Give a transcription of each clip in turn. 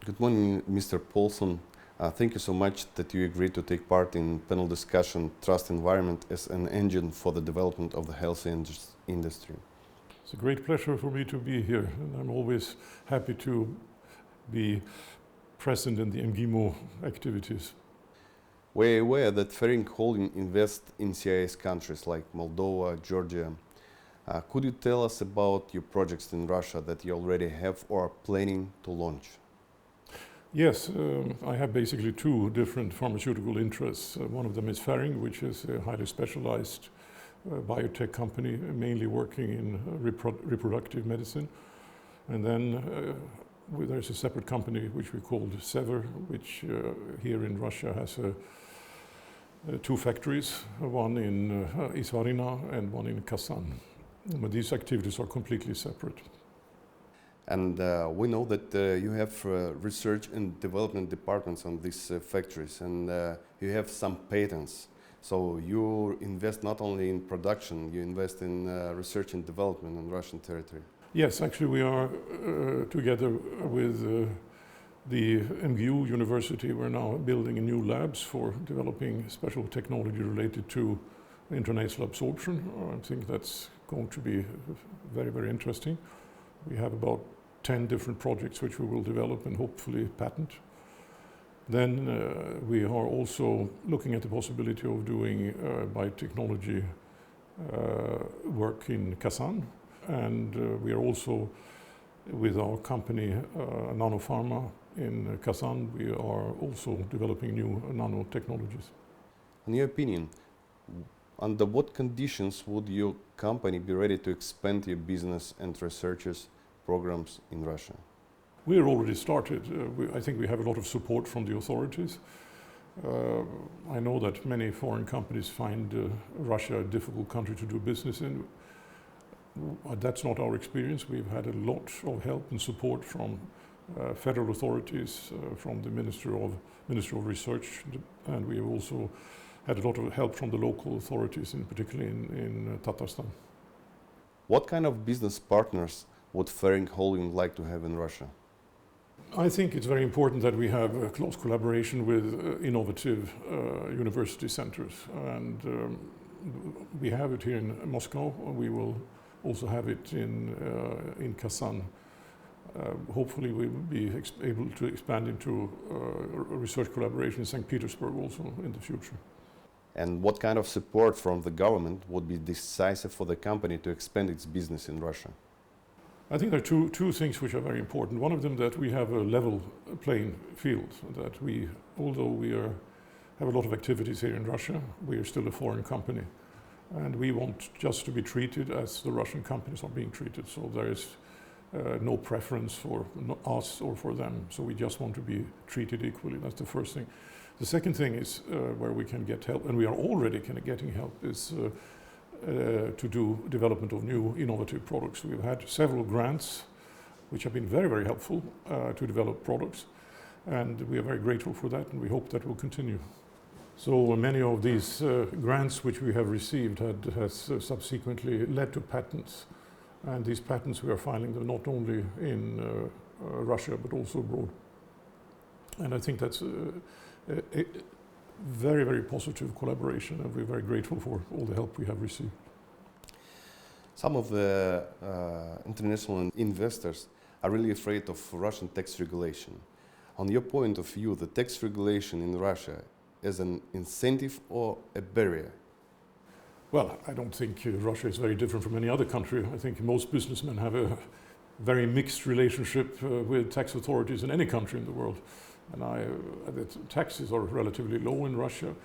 Good morning, Mr. Paulson. Thank you so much that you agreed to take part in panel discussion Trust Environment as an engine for the development of the health industry. It's a great pleasure for me to be here, and I'm always happy to be present in the MGIMO activities. We're aware that Ferring Holding invests in CIS countries like Moldova, Georgia. Could you tell us about your projects in Russia that you already have or are planning to launch? Yes, I have basically two different pharmaceutical interests. One of them is Ferring, which is a highly specialized biotech company, mainly working in reproductive medicine. And then there's a separate company which we called Sever, which here in Russia has two factories, one in Isvarina and one in Kazan. But these activities are completely separate. And we know that you have research and development departments on these factories, and you have some patents. So you invest not only in production, you invest in research and development on Russian territory. Yes, actually we are together with the MGU University. We're now building new labs for developing special technology related to intranasal absorption. I think that's going to be very, very interesting. We have about 10 different projects which we will develop and hopefully patent. Then we are also looking at the possibility of doing biotechnology work in Kazan. And we are also, with our company Nanopharma in Kazan, we are also developing new nanotechnologies. In your opinion, under what conditions would your company be ready to expand your business and researchers programs in Russia? We are already started. I think we have a lot of support from the authorities. I know that many foreign companies find Russia a difficult country to do business in. That's not our experience. We've had a lot of help and support from federal authorities, from the Ministry of Research, and we have also had a lot of help from the local authorities, particularly in Tatarstan. What kind of business partners would Ferring Holding like to have in Russia? I think it's very important that we have a close collaboration with innovative university centers, and we have it here in Moscow. We will also have it in Kazan. Hopefully we will be able to expand into a research collaboration in St. Petersburg also in the future. And what kind of support from the government would be decisive for the company to expand its business in Russia? I think there are two things which are very important. One of them, that we have a level playing field, that we, although we have a lot of activities here in Russia, we are still a foreign company. And we want just to be treated as the Russian companies are being treated. So there is no preference for us or for them. So we just want to be treated equally. That's the first thing. The second thing is where we can get help, and we are already kind of getting help, is to do development of new innovative products. We've had several grants which have been very, very helpful to develop products, and we are very grateful for that, and we hope that will continue. So many of these grants which we have received has subsequently led to patents, and these patents we are filing them not only in Russia but also abroad. And I think that's a very, very positive collaboration, and we're very grateful for all the help we have received. Some of the international investors are really afraid of Russian tax regulation. On your point of view, the tax regulation in Russia is an incentive or a barrier? Well, I don't think Russia is very different from any other country. I think most businessmen have a very mixed relationship with tax authorities in any country in the world. And the taxes are relatively low in Russia.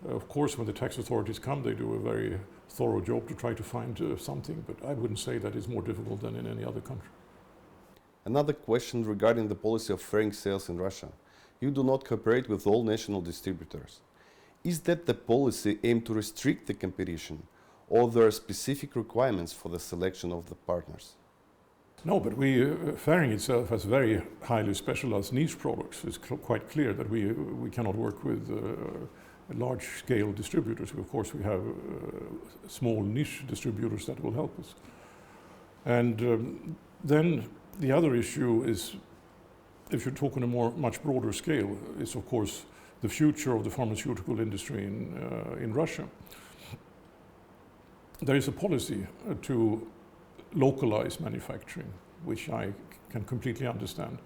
Of course, when the tax authorities come, they do a very thorough job to try to find something, but I wouldn't say that it's more difficult than in any other country. Another question regarding the policy of Ferring sales in Russia. You do not cooperate with all national distributors. Is that the policy aimed to restrict the competition, or there are specific requirements for the selection of the partners? No, but Ferring itself has very highly specialized niche products. It's quite clear that we cannot work with large-scale distributors. Of course, we have small niche distributors that will help us. And then the other issue is if you talk on a much broader scale, is of course the future of the pharmaceutical industry in Russia. There is a policy to localize manufacturing, which I can completely understand.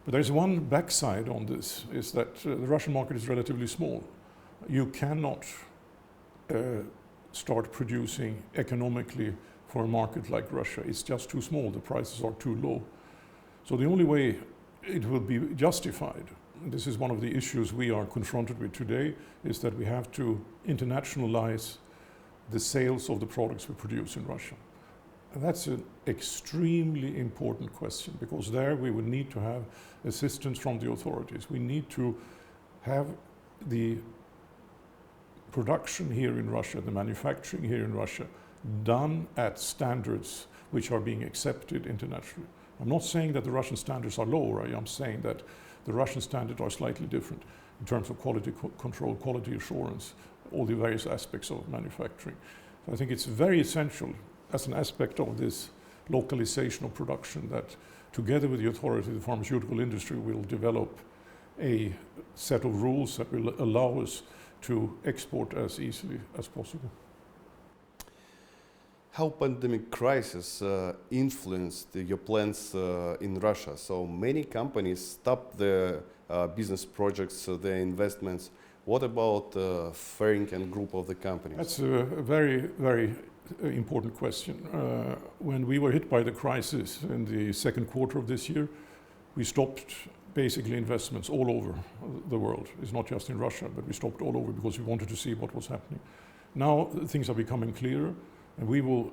But there's one backside on this, is that the Russian market is relatively small. You cannot start producing economically for a market like Russia. It's just too small, the prices are too low. So the only way it will be justified, this is one of the issues we are confronted with today, is that we have to internationalize the sales of the products we produce in Russia. And that's an extremely important question, because there we will need to have assistance from the authorities. We need to have the production here in Russia, the manufacturing here in Russia, done at standards which are being accepted internationally. I'm not saying that the Russian standards are lower. I'm saying that the Russian standards are slightly different in terms of quality control, quality assurance, all the various aspects of manufacturing. So I think it's very essential as an aspect of this localization of production that together with the authority, the pharmaceutical industry will develop a set of rules that will allow us to export as easily as possible. How pandemic crisis influenced your plans in Russia? So many companies stopped their business projects, their investments. What about Ferring and group of the companies? That's a very, very important question. When we were hit by the crisis in the second quarter of this year, we stopped basically investments all over the world. It's not just in Russia, but we stopped all over because we wanted to see what was happening. Now things are becoming clearer, and we will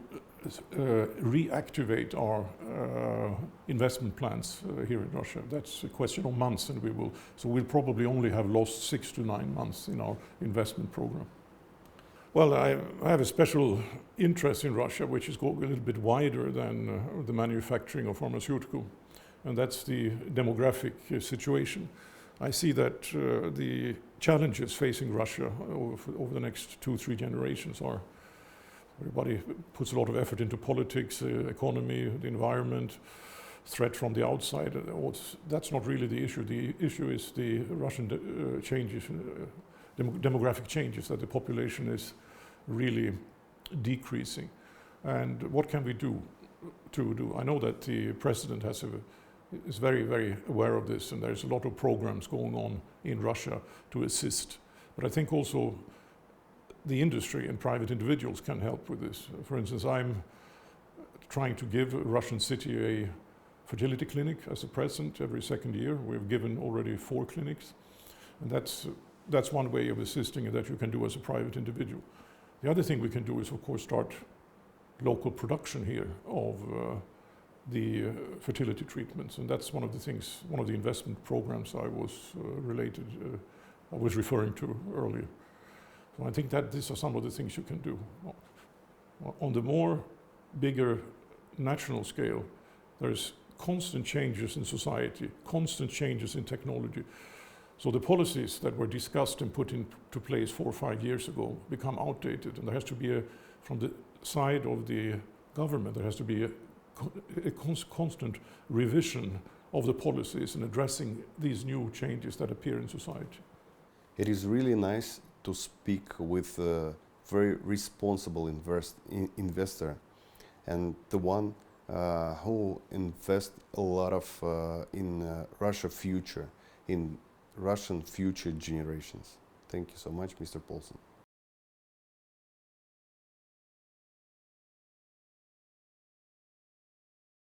reactivate our investment plans here in Russia. That's a question of months, and we'll probably only have lost 6 to 9 months in our investment program. Well, I have a special interest in Russia, which is going a little bit wider than the manufacturing of pharmaceutical, and that's the demographic situation. I see that the challenges facing Russia over the next 2-3 generations are, everybody puts a lot of effort into politics, economy, the environment, threat from the outside. That's not really the issue. The issue is the Russian changes, demographic changes, that the population is really decreasing. And what can we do to do? I know that the president is very, very aware of this, and there's a lot of programs going on in Russia to assist. But I think also the industry and private individuals can help with this. For instance, I'm trying to give a Russian city a fertility clinic as a present every second year. We've given already 4 clinics, and that's one way of assisting that you can do as a private individual. The other thing we can do is, of course, start local production here of the fertility treatments, and that's one of the things, one of the investment programs I was referring to earlier. So I think that these are some of the things you can do. On the more bigger national scale, there's constant changes in society, constant changes in technology. So the policies that were discussed and put into place 4 or 5 years ago become outdated, and there has to be from the side of the government, there has to be a constant revision of the policies and addressing these new changes that appear in society. It is really nice to speak with a very responsible investor, and the one who invests a lot of in Russia future, in Russian future generations. Thank you so much, Mr. Paulson.